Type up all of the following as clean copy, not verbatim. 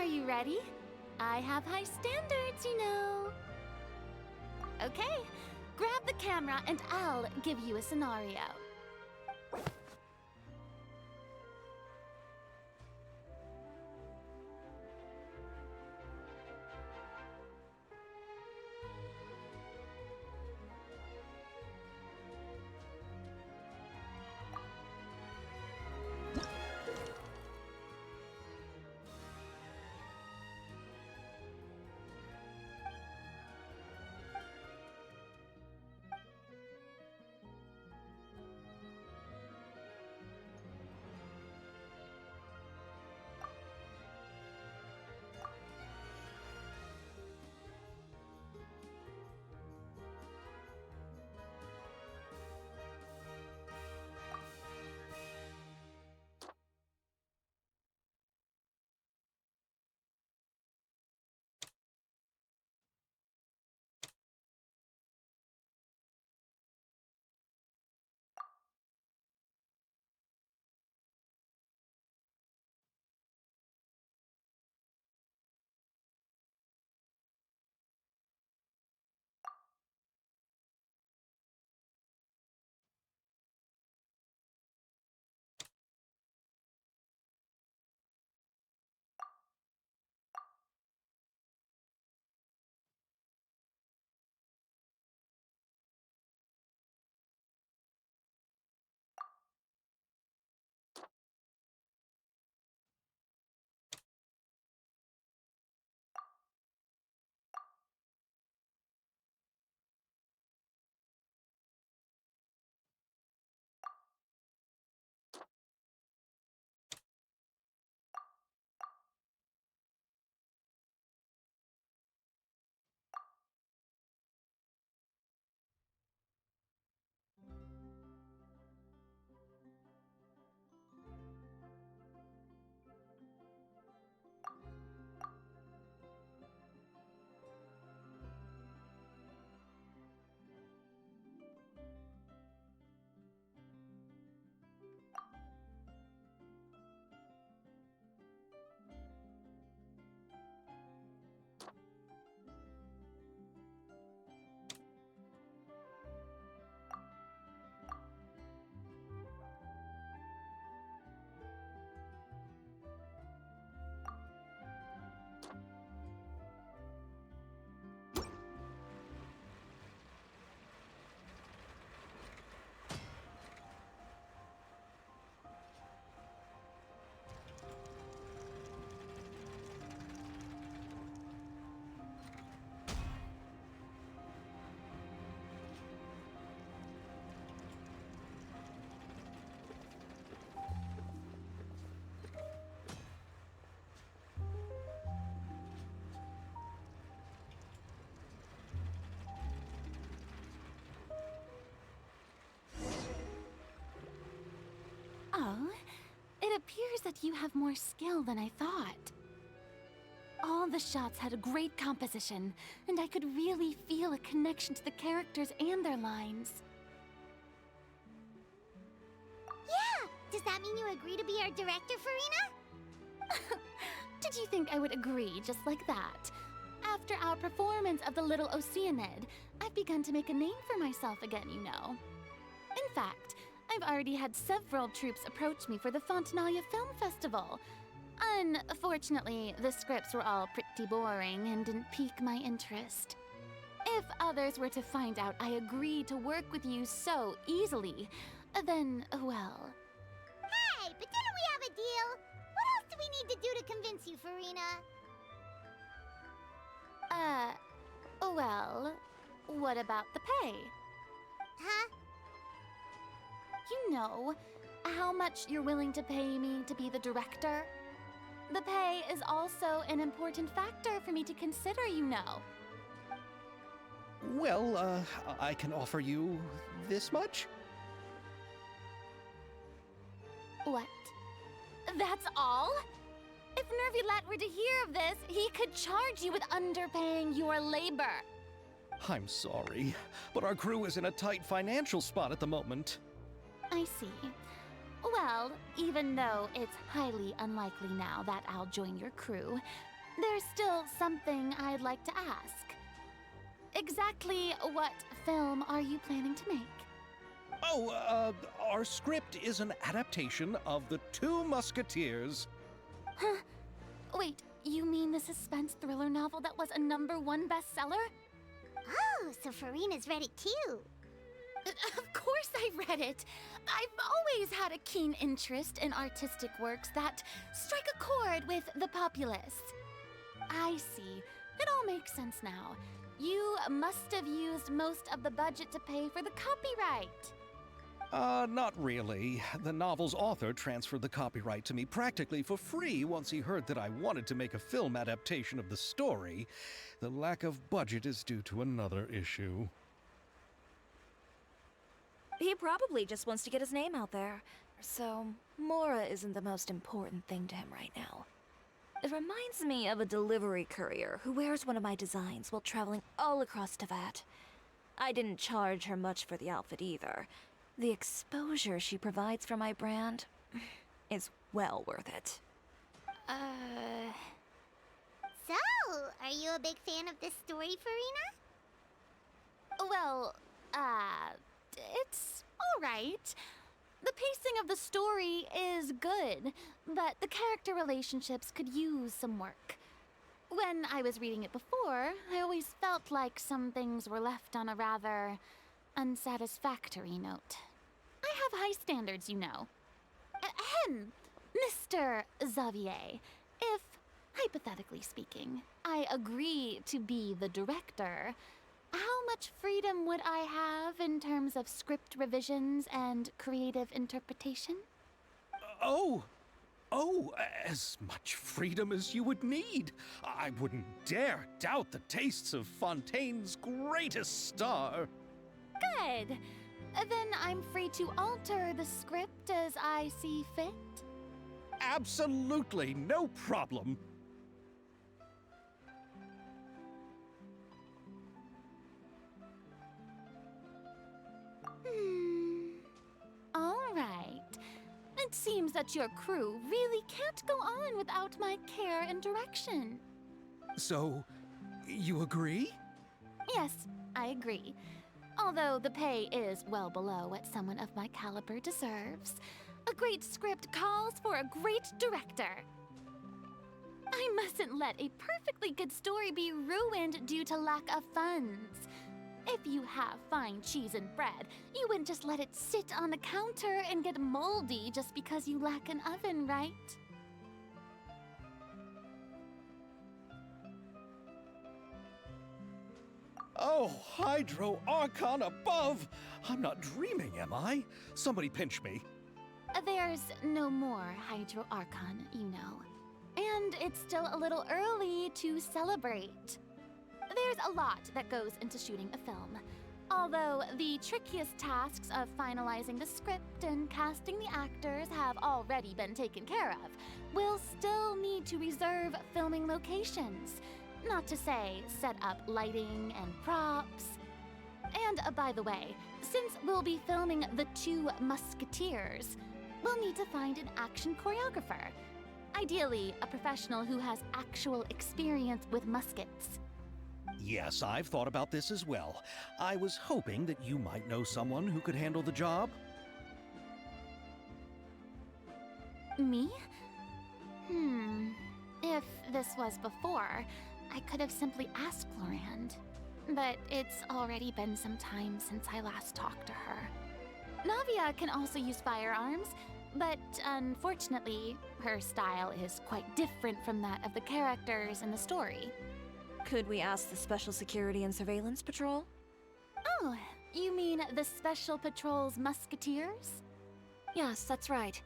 you ready? I have high standards, you know. Okay, grab the camera and I'll give you a scenario. Oh, it appears that you have more skill than I thought. All the shots had a great composition, and I could really feel a connection to the characters and their lines. Yeah! Does that mean you agree to be our director, Farina? Did you think I would agree just like that? After our performance of the Little Oceanid, I've begun to make a name for myself again, you know. In fact, I've already had several troops approach me for the Fontanalia Film Festival. Unfortunately, the scripts were all pretty boring and didn't pique my interest. If others were to find out I agreed to work with you so easily, then, well... Hey, but didn't we have a deal? What else do we need to do to convince you, Farina? Well, what about the pay? Huh? You know, how much you're willing to pay me to be the director? The pay is also an important factor for me to consider, you know. Well, I can offer you this much? What? That's all? If Nervilat were to hear of this, he could charge you with underpaying your labor. I'm sorry, but our crew is in a tight financial spot at the moment. I see. Well, even though it's highly unlikely now that I'll join your crew, there's still something I'd like to ask. Exactly what film are you planning to make? Oh, our script is an adaptation of The Two Musketeers. Huh? Wait, you mean the suspense thriller novel that was a #1 bestseller? Oh, so Farina's read it too. Of course I read it. I've always had a keen interest in artistic works that strike a chord with the populace. I see. It all makes sense now. You must have used most of the budget to pay for the copyright. Not really. The novel's author transferred the copyright to me practically for free once he heard that I wanted to make a film adaptation of the story. The lack of budget is due to another issue. He probably just wants to get his name out there. So, Mora isn't the most important thing to him right now. It reminds me of a delivery courier who wears one of my designs while traveling all across Teyvat. I didn't charge her much for the outfit either. The exposure she provides for my brand is well worth it. So, are you a big fan of this story, Farina? Well, it's alright. The pacing of the story is good, but the character relationships could use some work. When I was reading it before, I always felt like some things were left on a rather unsatisfactory note. I have high standards, you know. Ahem, Mr. Xavier, if, hypothetically speaking, I agree to be the director, how much freedom would I have in terms of script revisions and creative interpretation? Oh, as much freedom as you would need. I wouldn't dare doubt the tastes of Fontaine's greatest star. Good. Then I'm free to alter the script as I see fit. Absolutely, no problem. All right. It seems that your crew really can't go on without my care and direction. So, you agree? Yes, I agree. Although the pay is well below what someone of my caliber deserves, a great script calls for a great director. I mustn't let a perfectly good story be ruined due to lack of funds. If you have fine cheese and bread, you wouldn't just let it sit on the counter and get moldy just because you lack an oven, right? Oh, Hydro Archon above! I'm not dreaming, am I? Somebody pinch me. There's no more Hydro Archon, you know. And it's still a little early to celebrate. There's a lot that goes into shooting a film. Although the trickiest tasks of finalizing the script and casting the actors have already been taken care of, we'll still need to reserve filming locations. Not to say set up lighting and props. And by the way, since we'll be filming The Two Musketeers, we'll need to find an action choreographer. Ideally, a professional who has actual experience with muskets. Yes, I've thought about this as well. I was hoping that you might know someone who could handle the job. Me? If this was before, I could have simply asked Florand. But it's already been some time since I last talked to her. Navia can also use firearms, but unfortunately, her style is quite different from that of the characters in the story. Could we ask the Special Security and Surveillance Patrol? Oh, you mean the Special Patrol's Musketeers? Yes, that's right.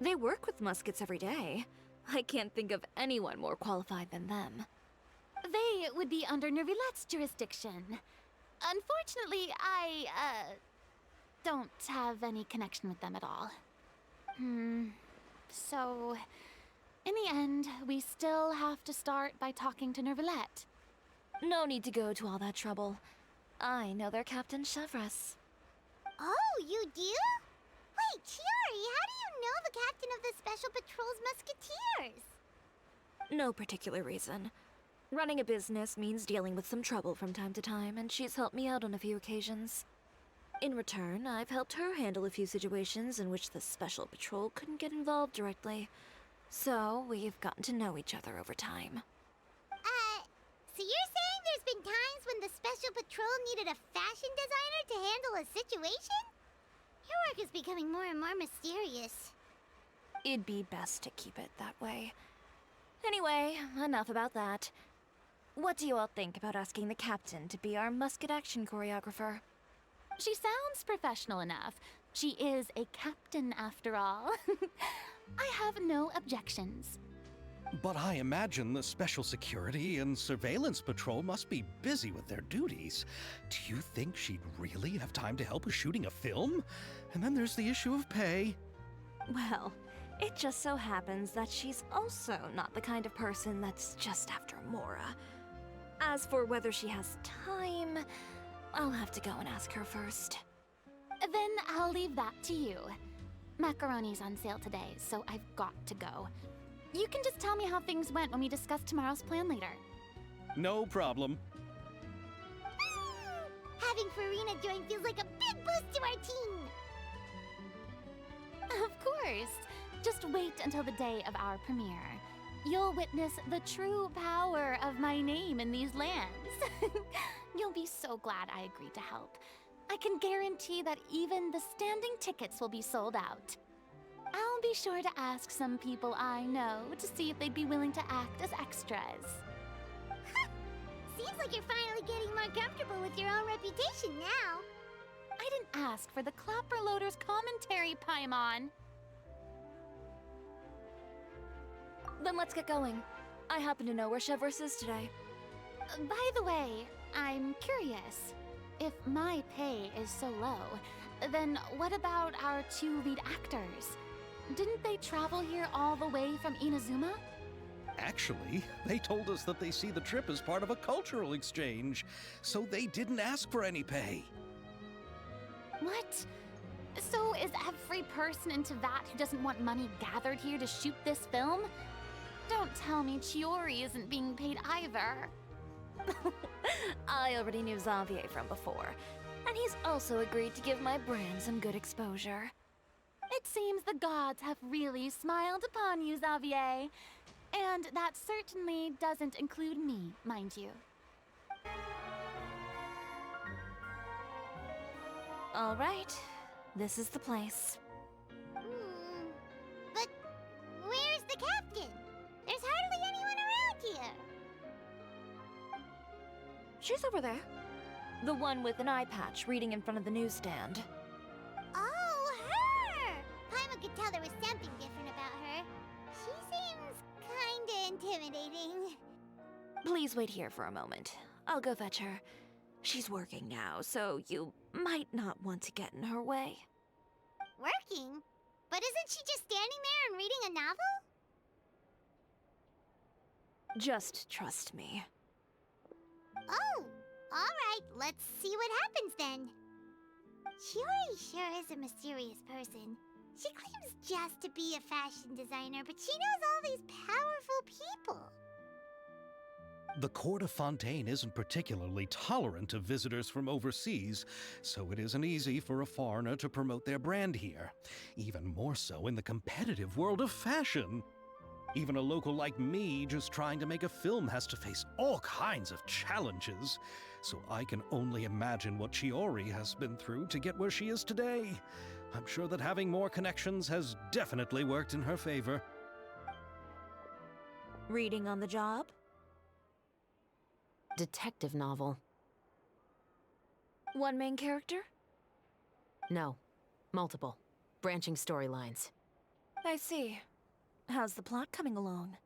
They work with muskets every day. I can't think of anyone more qualified than them. They would be under Nervilette's jurisdiction. Unfortunately, I, don't have any connection with them at all. So, in the end, we still have to start by talking to Nervilette. No need to go to all that trouble. I know their Captain Chevres. Oh, you do? Wait, Chiori, how do you know the captain of the Special Patrol's Musketeers? No particular reason. Running a business means dealing with some trouble from time to time, and she's helped me out on a few occasions. In return, I've helped her handle a few situations in which the Special Patrol couldn't get involved directly. So, we've gotten to know each other over time. So you're saying there's been times when the Special Patrol needed a fashion designer to handle a situation? Your work is becoming more and more mysterious. It'd be best to keep it that way. Anyway, enough about that. What do you all think about asking the captain to be our musket action choreographer? She sounds professional enough. She is a captain after all. I have no objections. But I imagine the Special Security and Surveillance Patrol must be busy with their duties. Do you think she'd really have time to help with shooting a film? And then there's the issue of pay. Well, it just so happens that she's also not the kind of person that's just after Mora. As for whether she has time, I'll have to go and ask her first. Then I'll leave that to you. Macaroni's on sale today, so I've got to go. You can just tell me how things went when we discuss tomorrow's plan later. No problem. Having Farina join feels like a big boost to our team. Of course. Just wait until the day of our premiere. You'll witness the true power of my name in these lands. You'll be so glad I agreed to help. I can guarantee that even the standing tickets will be sold out. I'll be sure to ask some people I know to see if they'd be willing to act as extras. Seems like you're finally getting more comfortable with your own reputation now. I didn't ask for the Clapper Loader's commentary, Paimon. Then let's get going. I happen to know where Chevreuse is today. By the way, I'm curious. If my pay is so low, then what about our two lead actors? Didn't they travel here all the way from Inazuma? Actually, they told us that they see the trip as part of a cultural exchange, so they didn't ask for any pay. What? So is every person in Teyvat who doesn't want money gathered here to shoot this film? Don't tell me Chiori isn't being paid either. I already knew Xavier from before, and he's also agreed to give my brand some good exposure. It seems the gods have really smiled upon you, Xavier. And that certainly doesn't include me, mind you. All right, this is the place. But where's the captain? There's hardly anyone around here. She's over there. The one with an eye patch reading in front of the newsstand. Oh, her! Paimon could tell there was something different about her. She seems kinda intimidating. Please wait here for a moment. I'll go fetch her. She's working now, so you might not want to get in her way. Working? But isn't she just standing there and reading a novel? Just trust me. Oh, alright, let's see what happens then. Chiori sure is a mysterious person. She claims just to be a fashion designer, but she knows all these powerful people. The court of Fontaine isn't particularly tolerant of visitors from overseas, so it isn't easy for a foreigner to promote their brand here. Even more so in the competitive world of fashion. Even a local like me just trying to make a film has to face all kinds of challenges. So I can only imagine what Chiori has been through to get where she is today. I'm sure that having more connections has definitely worked in her favor. Reading on the job? Detective novel. One main character? No. Multiple. Branching storylines. I see. How's the plot coming along?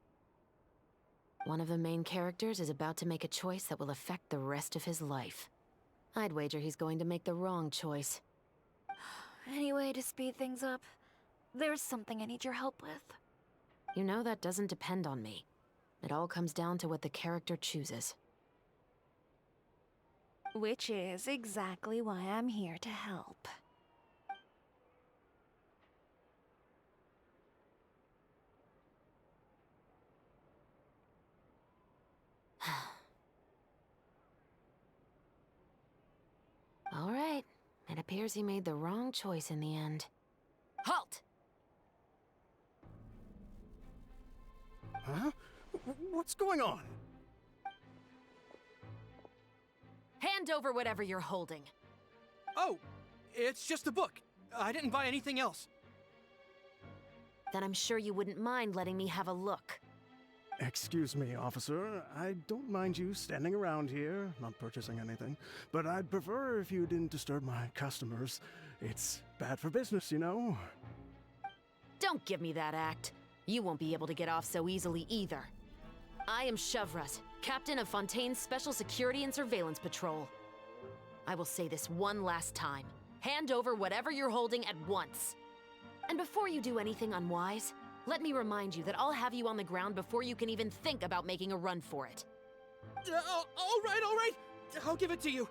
One of the main characters is about to make a choice that will affect the rest of his life. I'd wager he's going to make the wrong choice. Any way to speed things up? There's something I need your help with. You know that doesn't depend on me. It all comes down to what the character chooses. Which is exactly why I'm here to help. appears he made the wrong choice in the end. Halt! Huh? What's going on? Hand over whatever you're holding. Oh, it's just a book. I didn't buy anything else. Then I'm sure you wouldn't mind letting me have a look. Excuse me, officer. I don't mind you standing around here, not purchasing anything, but I'd prefer if you didn't disturb my customers. It's bad for business, you know? Don't give me that act. You won't be able to get off so easily either. I am Chevras, captain of Fontaine's Special Security and Surveillance Patrol. I will say this one last time. Hand over whatever you're holding at once. And before you do anything unwise, let me remind you that I'll have you on the ground before you can even think about making a run for it. All right. I'll give it to you.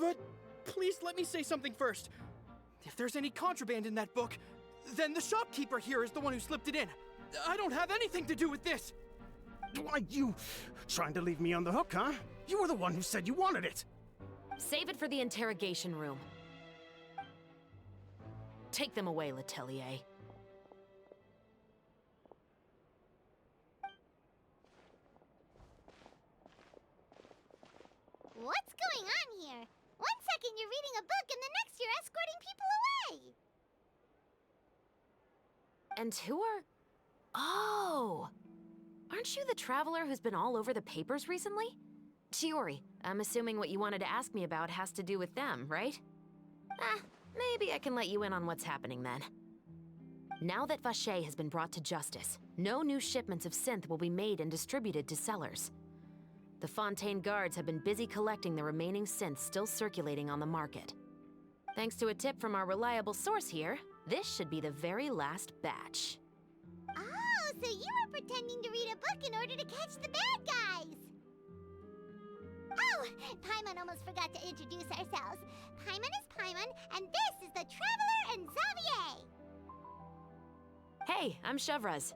But please let me say something first. If there's any contraband in that book, then the shopkeeper here is the one who slipped it in. I don't have anything to do with this. Why, you trying to leave me on the hook, huh? You were the one who said you wanted it. Save it for the interrogation room. Take them away, Letelier. What's going on here? One second you're reading a book and the next you're escorting people away. And who are... Oh! Aren't you the traveler who's been all over the papers recently? Chiori, I'm assuming what you wanted to ask me about has to do with them, right? Maybe I can let you in on what's happening then. Now that Vacher has been brought to justice, no new shipments of synth will be made and distributed to sellers. The Fontaine guards have been busy collecting the remaining synths still circulating on the market. Thanks to a tip from our reliable source here, this should be the very last batch. Oh, so you were pretending to read a book in order to catch the bad guys. Oh, Paimon almost forgot to introduce ourselves. Paimon is Paimon, and this is the Traveler and Xavier. Hey, I'm Chevras.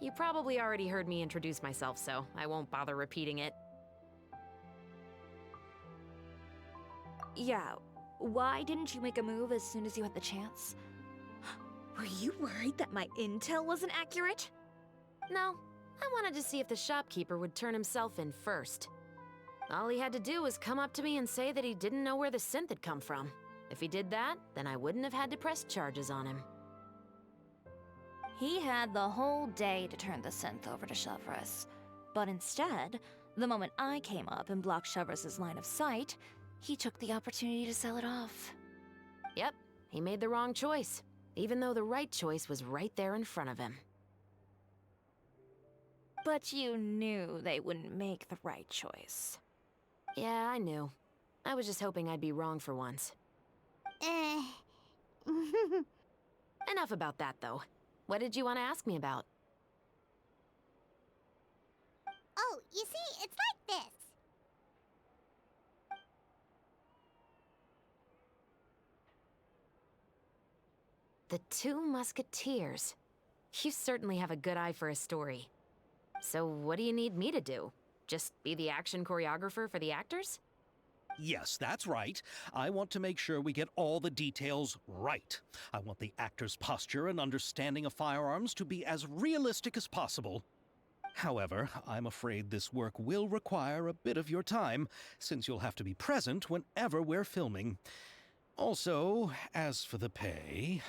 You probably already heard me introduce myself, so I won't bother repeating it. Yeah, why didn't you make a move as soon as you had the chance? Were you worried that my intel wasn't accurate? No, I wanted to see if the shopkeeper would turn himself in first. All he had to do was come up to me and say that he didn't know where the synth had come from. If he did that, then I wouldn't have had to press charges on him. He had the whole day to turn the synth over to Chevras. But instead, the moment I came up and blocked Chevras' line of sight, he took the opportunity to sell it off. Yep, he made the wrong choice, even though the right choice was right there in front of him. But you knew they wouldn't make the right choice. Yeah, I knew. I was just hoping I'd be wrong for once. Enough about that, though. What did you want to ask me about? Oh, you see, it's like this. The Two Musketeers. You certainly have a good eye for a story. So what do you need me to do? Just be the action choreographer for the actors? Yes, that's right. I want to make sure we get all the details right. I want the actor's posture and understanding of firearms to be as realistic as possible. However, I'm afraid this work will require a bit of your time, since you'll have to be present whenever we're filming. Also, as for the pay...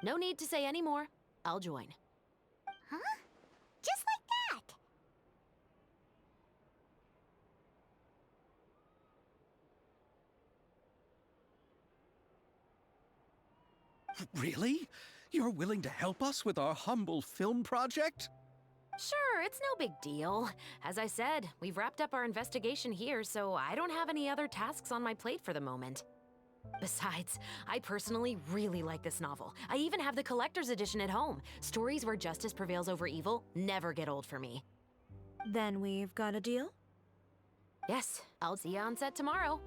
No need to say any more. I'll join. Huh? Just like that. Really? You're willing to help us with our humble film project? Sure, it's no big deal. As I said, we've wrapped up our investigation here, so I don't have any other tasks on my plate for the moment. Besides, I personally really like this novel. I even have the collector's edition at home. Stories where justice prevails over evil never get old for me. Then we've got a deal? Yes, I'll see you on set tomorrow.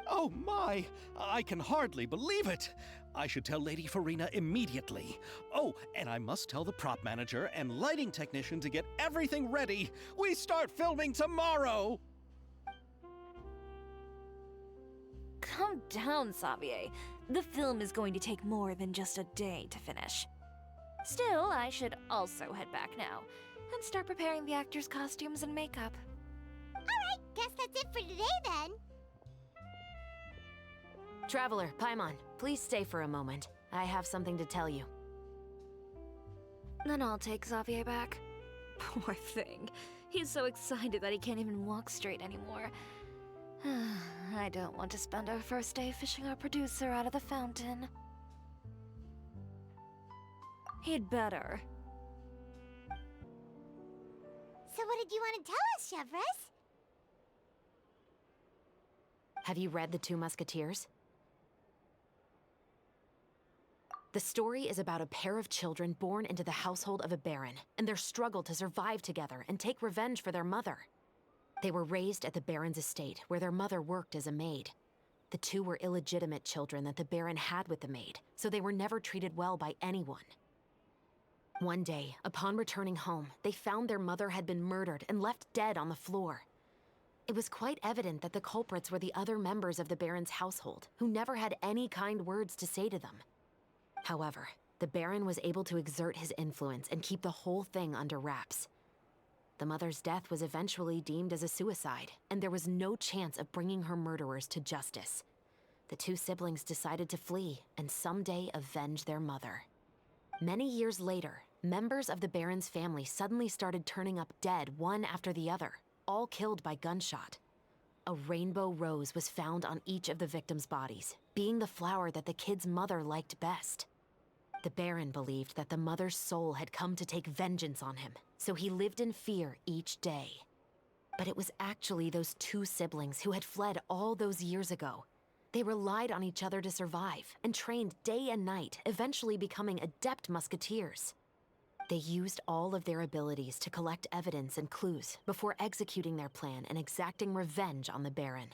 Oh my! I can hardly believe it! I should tell Lady Farina immediately. Oh, and I must tell the prop manager and lighting technician to get everything ready. We start filming tomorrow! Calm down, Xavier. The film is going to take more than just a day to finish. Still, I should also head back now and start preparing the actors' costumes and makeup. Alright, guess that's it for today then. Traveler, Paimon, please stay for a moment. I have something to tell you. Then I'll take Xavier back. Poor thing. He's so excited that he can't even walk straight anymore. I don't want to spend our first day fishing our producer out of the fountain. He'd better. So what did you want to tell us, Chevres? Have you read The Two Musketeers? The story is about a pair of children born into the household of a baron, and their struggle to survive together and take revenge for their mother. They were raised at the baron's estate, where their mother worked as a maid. The two were illegitimate children that the baron had with the maid, so they were never treated well by anyone. One day, upon returning home, they found their mother had been murdered and left dead on the floor. It was quite evident that the culprits were the other members of the baron's household, who never had any kind words to say to them. However, the baron was able to exert his influence and keep the whole thing under wraps. The mother's death was eventually deemed as a suicide, and there was no chance of bringing her murderers to justice. The two siblings decided to flee and someday avenge their mother. Many years later, members of the baron's family suddenly started turning up dead one after the other, all killed by gunshot. A rainbow rose was found on each of the victims' bodies, being the flower that the kid's mother liked best. The baron believed that the mother's soul had come to take vengeance on him, so he lived in fear each day. But it was actually those two siblings who had fled all those years ago. They relied on each other to survive and trained day and night, eventually becoming adept musketeers. They used all of their abilities to collect evidence and clues before executing their plan and exacting revenge on the baron.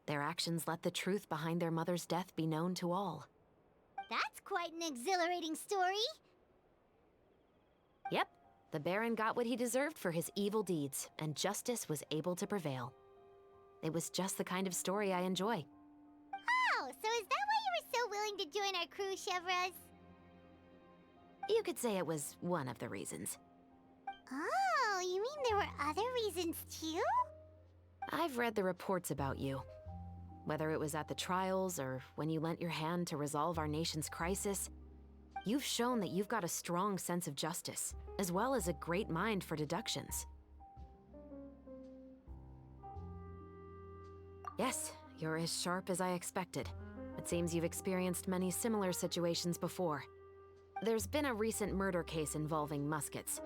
Their actions let the truth behind their mother's death be known to all. That's quite an exhilarating story. Yep, the baron got what he deserved for his evil deeds, and justice was able to prevail. It was just the kind of story I enjoy. Oh, so is that why you were so willing to join our crew, Chevres? You could say it was one of the reasons. Oh, you mean there were other reasons too? I've read the reports about you. Whether it was at the trials or when you lent your hand to resolve our nation's crisis, you've shown that you've got a strong sense of justice, as well as a great mind for deductions. Yes, you're as sharp as I expected. It seems you've experienced many similar situations before. There's been a recent murder case involving Muskets.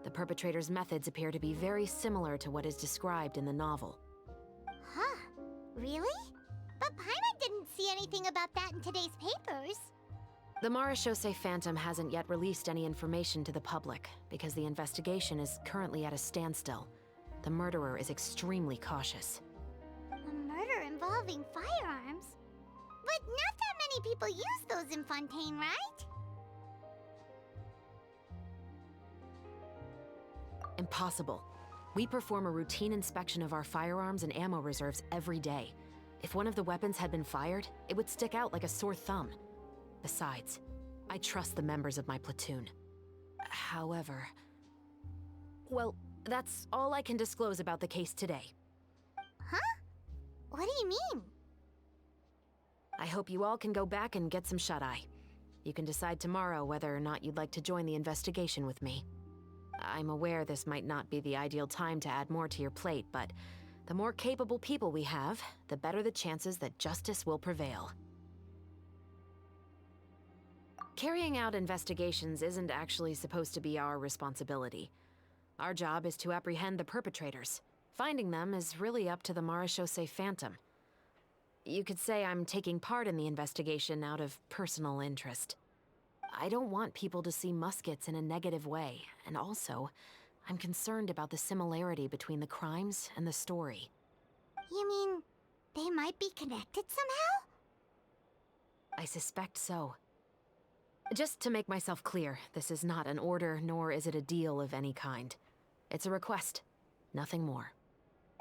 The perpetrator's methods appear to be very similar to what is described in the novel. Huh, really? But Paimon didn't see anything about that in today's papers. The Marechaussee Phantom hasn't yet released any information to the public because the investigation is currently at a standstill. The murderer is extremely cautious. A murder involving firearms? But not that many people use those in Fontaine, right? Impossible. We perform a routine inspection of our firearms and ammo reserves every day. If one of the weapons had been fired, it would stick out like a sore thumb. Besides, I trust the members of my platoon. However... Well, that's all I can disclose about the case today. Huh? What do you mean? I hope you all can go back and get some shut-eye. You can decide tomorrow whether or not you'd like to join the investigation with me. I'm aware this might not be the ideal time to add more to your plate, but the more capable people we have, the better the chances that justice will prevail. Carrying out investigations isn't actually supposed to be our responsibility. Our job is to apprehend the perpetrators. Finding them is really up to the Marechaussee Phantom. You could say I'm taking part in the investigation out of personal interest. I don't want people to see Muskets in a negative way, and also, I'm concerned about the similarity between the crimes and the story. You mean they might be connected somehow? I suspect so. Just to make myself clear, this is not an order, nor is it a deal of any kind. It's a request, nothing more.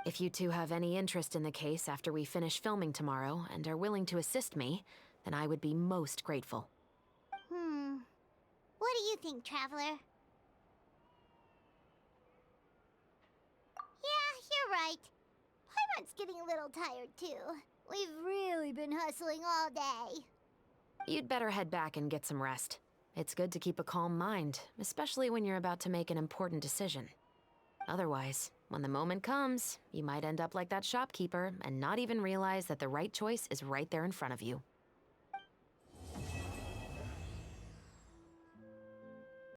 If you two have any interest in the case after we finish filming tomorrow and are willing to assist me, then I would be most grateful. What do you think, Traveler? Yeah, you're right. Paimon's getting a little tired, too. We've really been hustling all day. You'd better head back and get some rest. It's good to keep a calm mind, especially when you're about to make an important decision. Otherwise, when the moment comes, you might end up like that shopkeeper and not even realize that the right choice is right there in front of you.